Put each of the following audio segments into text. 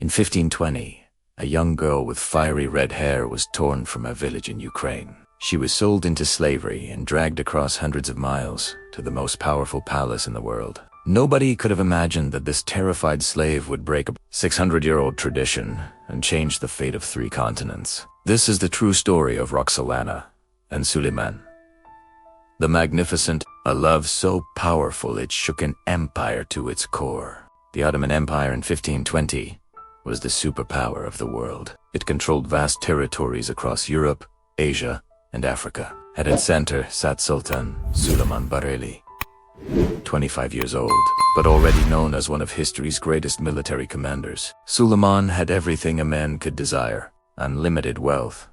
In 1520, a young girl with fiery red hair was torn from a village in Ukraine. She was sold into slavery and dragged across hundreds of miles to the most powerful palace in the world. Nobody could have imagined that this terrified slave would break a 600-year-old tradition and change the fate of 3 continents. This is the true story of Roxelana and Suleiman the Magnificent, a love so powerful it shook an empire to its core. The Ottoman Empire in 1520 was the superpower of the world. It controlled vast territories across Europe, Asia, and Africa. At its center sat Sultan Suleiman Bareli, 25 years old, but already known as one of history's greatest military commanders. Suleiman had everything a man could desire: unlimited wealth,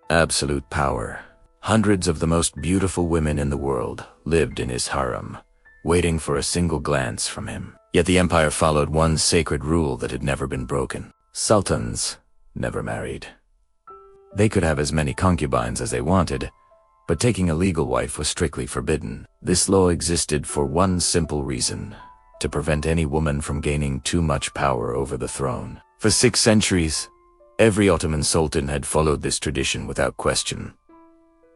absolute power. Hundreds of the most beautiful women in the world lived in his harem, waiting for a single glance from him. Yet the empire followed one sacred rule that had never been broken. Sultans never married. They could have as many concubines as they wanted, but taking a legal wife was strictly forbidden. This law existed for one simple reason: to prevent any woman from gaining too much power over the throne. For 6 centuries, every Ottoman sultan had followed this tradition without question.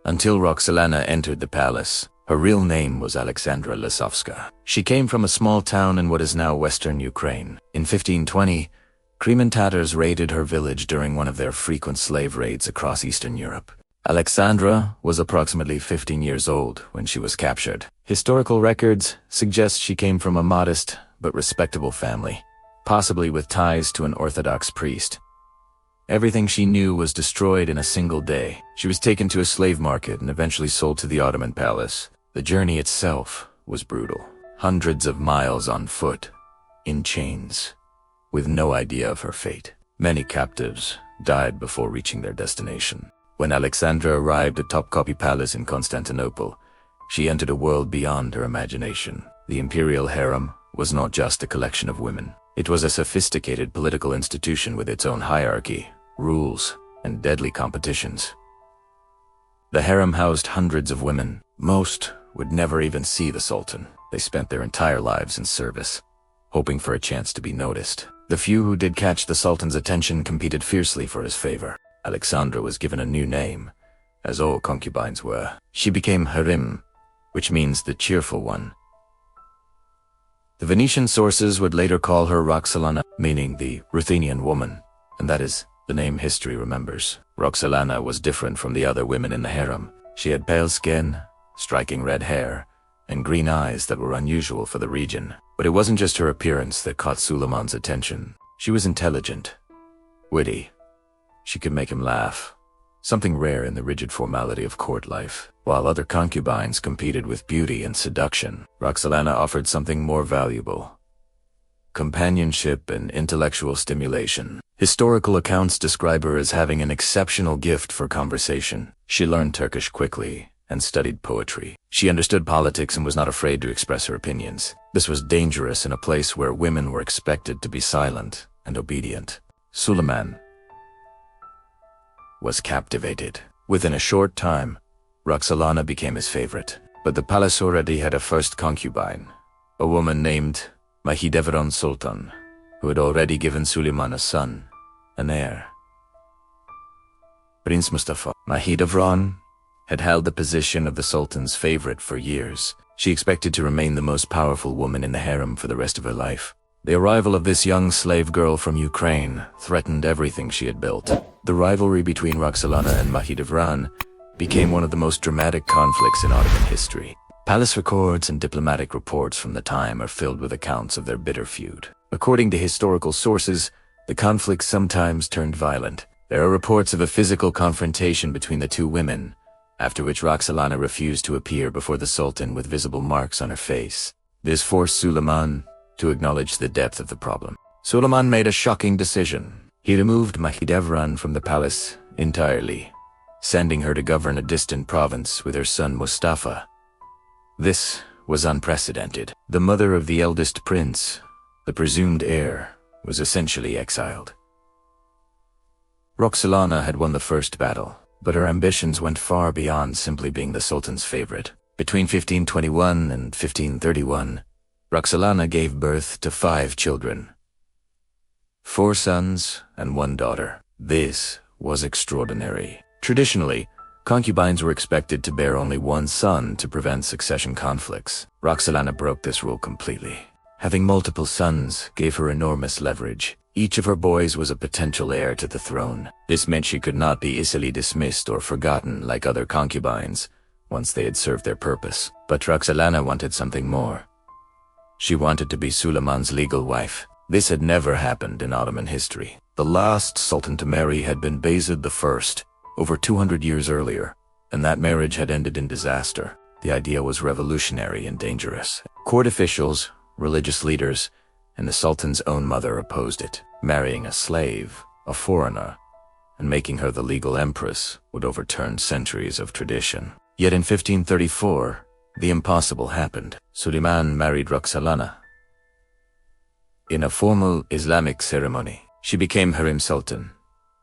Until Roxelana entered the palace. Her real name was Alexandra Lisovska. She came from a small town in what is now western Ukraine. In 1520, Crimean Tatars raided her village during one of their frequent slave raids across Eastern Europe. Alexandra was approximately 15 years old when she was captured. Historical records suggest she came from a modest but respectable family, possibly with ties to an Orthodox priest. Everything she knew was destroyed in a single day. She was taken to a slave market and eventually sold to the Ottoman palace. The journey itself was brutal. Hundreds of miles on foot, in chains, with no idea of her fate. Many captives died before reaching their destination. When Alexandra arrived at Topkapi Palace in Constantinople, she entered a world beyond her imagination. The Imperial Harem was not just a collection of women. It was a sophisticated political institution with its own hierarchy, rules, and deadly competitions. The harem housed hundreds of women. Most would never even see the Sultan. They spent their entire lives in service, hoping for a chance to be noticed. The few who did catch the Sultan's attention competed fiercely for his favor. Alexandra was given a new name, as all concubines were. She became Hurrem, which means the cheerful one. The Venetian sources would later call her Roxelana, meaning the Ruthenian woman, and that is the name history remembers. Roxelana was different from the other women in the harem. She had pale skin, striking red hair, and green eyes that were unusual for the region. But it wasn't just her appearance that caught Suleiman's attention. She was intelligent, witty. She could make him laugh, something rare in the rigid formality of court life. While other concubines competed with beauty and seduction, Roxelana offered something more valuable: companionship and intellectual stimulation. Historical accounts describe her as having an exceptional gift for conversation. She learned Turkish quickly and studied poetry. She understood politics and was not afraid to express her opinions. This was dangerous in a place where women were expected to be silent and obedient. Suleiman was captivated. Within a short time, Roxelana became his favorite. But the palace already had a first concubine, a woman named Mahidevran Sultan, who had already given Suleiman a son, an heir. Prince Mustafa. Mahidevran had held the position of the Sultan's favorite for years. She expected to remain the most powerful woman in the harem for the rest of her life. The arrival of this young slave girl from Ukraine threatened everything she had built. The rivalry between Roxelana and Mahidevran became one of the most dramatic conflicts in Ottoman history. Palace records and diplomatic reports from the time are filled with accounts of their bitter feud. According to historical sources, the conflict sometimes turned violent. There are reports of a physical confrontation between the 2 women, after which Roxelana refused to appear before the Sultan with visible marks on her face. This forced Suleiman to acknowledge the depth of the problem. Suleiman made a shocking decision. He removed Mahidevran from the palace entirely, sending her to govern a distant province with her son Mustafa. This was unprecedented. The mother of the eldest prince, the presumed heir, was essentially exiled. Roxelana had won the first battle, but her ambitions went far beyond simply being the Sultan's favorite. Between 1521 and 1531, Roxelana gave birth to 5 children. 4 sons and 1 daughter. This was extraordinary. Traditionally, concubines were expected to bear only 1 son to prevent succession conflicts. Roxelana broke this rule completely. Having multiple sons gave her enormous leverage. Each of her boys was a potential heir to the throne. This meant she could not be easily dismissed or forgotten like other concubines once they had served their purpose. But Roxelana wanted something more. She wanted to be Suleiman's legal wife. This had never happened in Ottoman history. The last sultan to marry had been Bayezid I, over 200 years earlier, and that marriage had ended in disaster. The idea was revolutionary and dangerous. Court officials, religious leaders, and the sultan's own mother opposed it. Marrying a slave, a foreigner, and making her the legal empress would overturn centuries of tradition. Yet in 1534, the impossible happened. Suleiman married Roxelana. In a formal Islamic ceremony, she became Hurrem Sultan,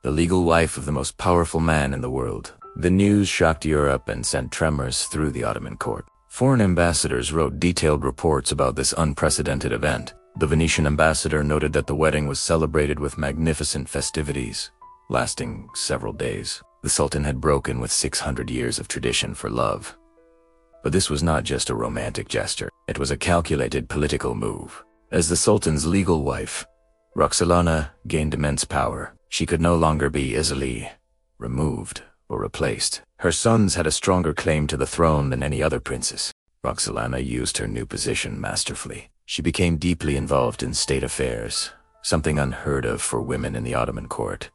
the legal wife of the most powerful man in the world. The news shocked Europe and sent tremors through the Ottoman court. Foreign ambassadors wrote detailed reports about this unprecedented event. The Venetian ambassador noted that the wedding was celebrated with magnificent festivities, lasting several days. The Sultan had broken with 600 years of tradition for love. But this was not just a romantic gesture. It was a calculated political move. As the Sultan's legal wife, Roxelana gained immense power. She could no longer be easily removed or replaced. Her sons had a stronger claim to the throne than any other princess. Roxelana used her new position masterfully. She became deeply involved in state affairs, something unheard of for women in the Ottoman court.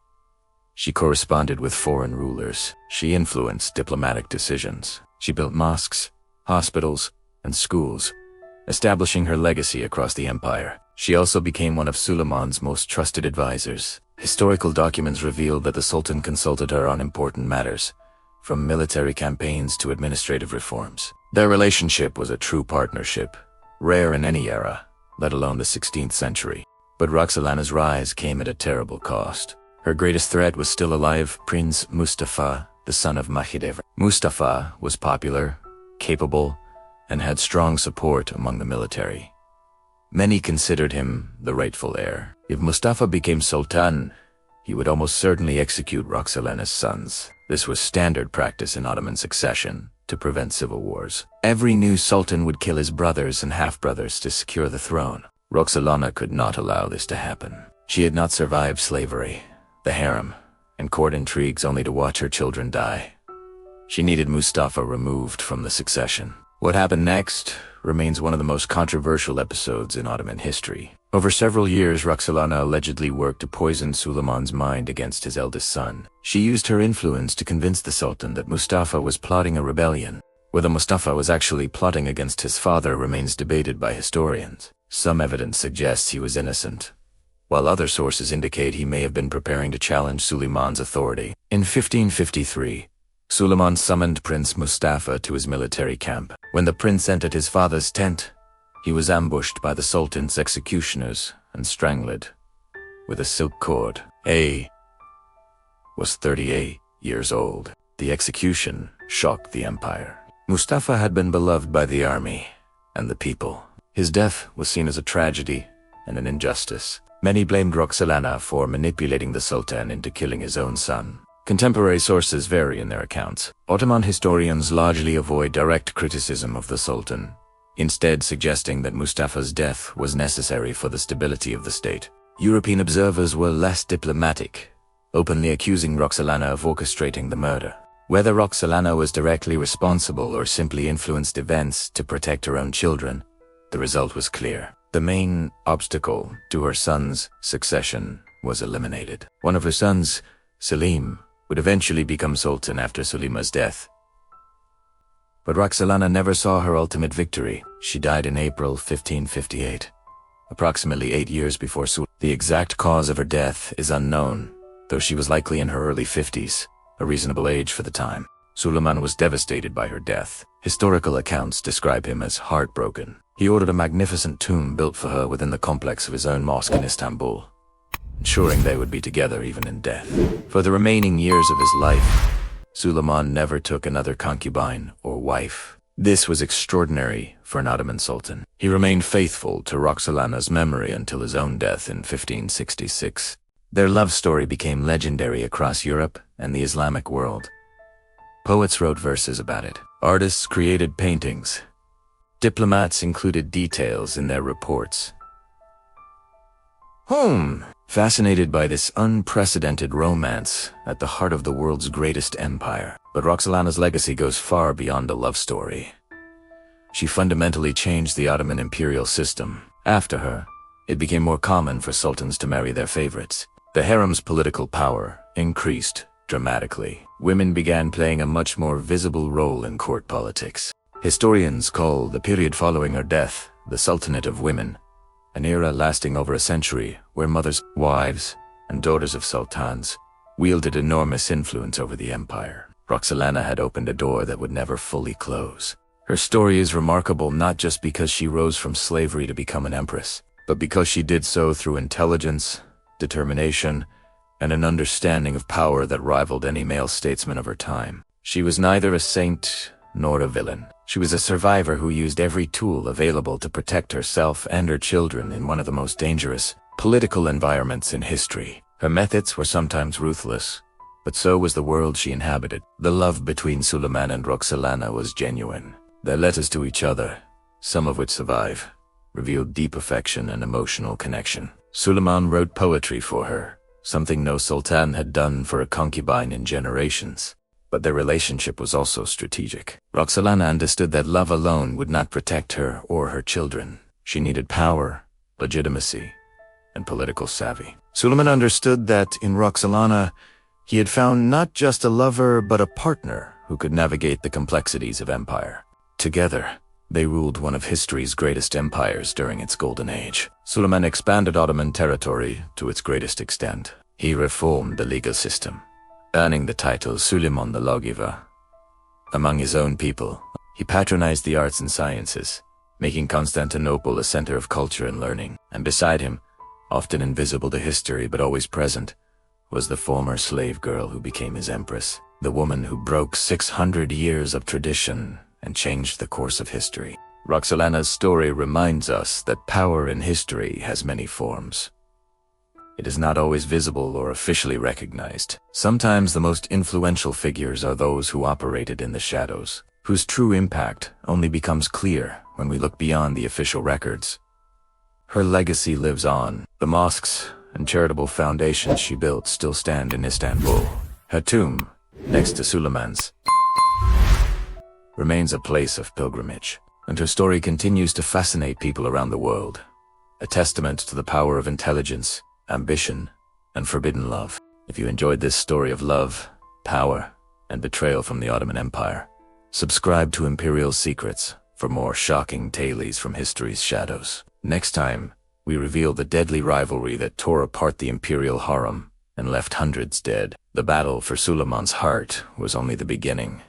She corresponded with foreign rulers. She influenced diplomatic decisions. She built mosques, hospitals, and schools, establishing her legacy across the empire. She also became one of Suleiman's most trusted advisors. Historical documents reveal that the Sultan consulted her on important matters, from military campaigns to administrative reforms. Their relationship was a true partnership, rare in any era, let alone the 16th century. But Roxelana's rise came at a terrible cost. Her greatest threat was still alive, Prince Mustafa, the son of MacLeod. Mustafa was popular, capable, and had strong support among the military. Many considered him the rightful heir. If Mustafa became sultan, he would almost certainly execute Roxelana's sons. This was standard practice in Ottoman succession to prevent civil wars. Every new sultan would kill his brothers and half-brothers to secure the throne. Roxelana could not allow this to happen. She had not survived slavery, the harem, and court intrigues only to watch her children die. She needed Mustafa removed from the succession. What happened next remains one of the most controversial episodes in Ottoman history. Over several years, Roxelana allegedly worked to poison Suleiman's mind against his eldest son. She used her influence to convince the Sultan that Mustafa was plotting a rebellion. Whether Mustafa was actually plotting against his father remains debated by historians. Some evidence suggests he was innocent, while other sources indicate he may have been preparing to challenge Suleiman's authority. In 1553, Suleiman summoned Prince Mustafa to his military camp. When the prince entered his father's tent, he was ambushed by the Sultan's executioners and strangled with a silk cord. A was 38 years old. The execution shocked the empire. Mustafa had been beloved by the army and the people. His death was seen as a tragedy and an injustice. Many blamed Roxelana for manipulating the Sultan into killing his own son. Contemporary sources vary in their accounts. Ottoman historians largely avoid direct criticism of the Sultan, instead suggesting that Mustafa's death was necessary for the stability of the state. European observers were less diplomatic, openly accusing Roxelana of orchestrating the murder. Whether Roxelana was directly responsible or simply influenced events to protect her own children, the result was clear. The main obstacle to her son's succession was eliminated. One of her sons, Selim, would eventually become sultan after Suleiman's death. But Roxelana never saw her ultimate victory. She died in April 1558, approximately 8 years before Suleiman. The exact cause of her death is unknown, though she was likely in her early 50s, a reasonable age for the time. Suleiman was devastated by her death. Historical accounts describe him as heartbroken. He ordered a magnificent tomb built for her within the complex of his own mosque in Istanbul, ensuring they would be together even in death. For the remaining years of his life, Suleiman never took another concubine or wife. This was extraordinary for an Ottoman sultan. He remained faithful to Roxelana's memory until his own death in 1566. Their love story became legendary across Europe and the Islamic world. Poets wrote verses about it. Artists created paintings. Diplomats included details in their reports. Fascinated by this unprecedented romance at the heart of the world's greatest empire. But Roxelana's legacy goes far beyond a love story. She fundamentally changed the Ottoman imperial system. After her, it became more common for sultans to marry their favorites. The harem's political power increased dramatically. Women began playing a much more visible role in court politics. Historians call the period following her death the Sultanate of Women, an era lasting over a century where mothers, wives, and daughters of sultans wielded enormous influence over the empire. Roxelana had opened a door that would never fully close. Her story is remarkable not just because she rose from slavery to become an empress, but because she did so through intelligence, determination, and an understanding of power that rivaled any male statesman of her time. She was neither a saint nor a villain. She was a survivor who used every tool available to protect herself and her children in one of the most dangerous political environments in history. Her methods were sometimes ruthless, but so was the world she inhabited. The love between Suleiman and Roxelana was genuine. Their letters to each other, some of which survive, revealed deep affection and emotional connection. Suleiman wrote poetry for her, something no sultan had done for a concubine in generations. But their relationship was also strategic. Roxelana understood that love alone would not protect her or her children. She needed power, legitimacy, and political savvy. Suleiman understood that in Roxelana, he had found not just a lover but a partner who could navigate the complexities of empire. Together, they ruled one of history's greatest empires during its golden age. Suleiman expanded Ottoman territory to its greatest extent. He reformed the legal system, earning the title Suleiman the Lawgiver. Among his own people, he patronized the arts and sciences, making Constantinople a center of culture and learning. And beside him, often invisible to history but always present, was the former slave girl who became his empress, the woman who broke 600 years of tradition and changed the course of history. Roxelana's story reminds us that power in history has many forms. It is not always visible or officially recognized. Sometimes the most influential figures are those who operated in the shadows, whose true impact only becomes clear when we look beyond the official records. Her legacy lives on. The mosques and charitable foundations she built still stand in Istanbul. Her tomb, next to Suleiman's, remains a place of pilgrimage, and her story continues to fascinate people around the world, a testament to the power of intelligence, ambition, and forbidden love. If you enjoyed this story of love, power, and betrayal from the Ottoman Empire, subscribe to Imperial Secrets for more shocking tales from history's shadows. Next time, we reveal the deadly rivalry that tore apart the imperial harem and left hundreds dead. The battle for Suleiman's heart was only the beginning.